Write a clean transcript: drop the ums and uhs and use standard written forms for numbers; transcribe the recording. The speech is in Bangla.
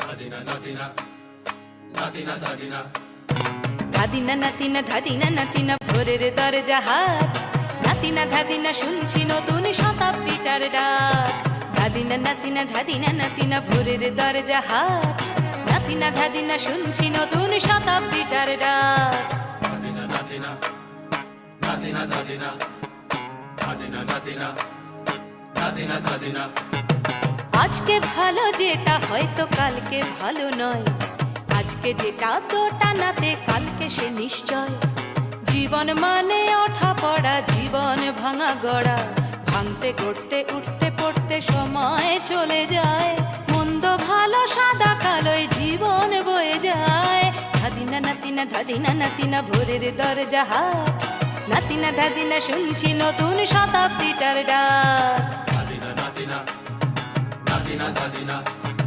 ধাদিনা নাতিনা ধাদিনা নাতিনা ভোরের দরজা হাট, নাতিনা ধাদিনা শুনছি নতুন শতাব্দীটার ডাক। ধাদিনা নাতিনা ধাদিনা নাতিনা ভোরের দরজা হাট, নাতিনা ধাদিনা শুনছি নতুন শতাব্দীটার ডাক। আজকে ভালো যেটা হয়তো কালকে ভালো নয়, আজকে যেটা তো টানাতে কালকে সে নিশ্চয়। জীবন মানে ওঠা পড়া, জীবন ভাঙা গড়া, ভাঙতে গড়তে উঠতে পড়তে সময় চলে যায়। মন্দ ভালো সাদা কালোয় জীবন বয়ে যায়। ধাদিনা নাতিনা ধাদিনা নাতিনা ভোরের দরজা হাট, নাতিনা ধাদিনা শুনছি নতুন শতাব্দীটার ডাক। Nadina, Nadina, Nadina, Nadina.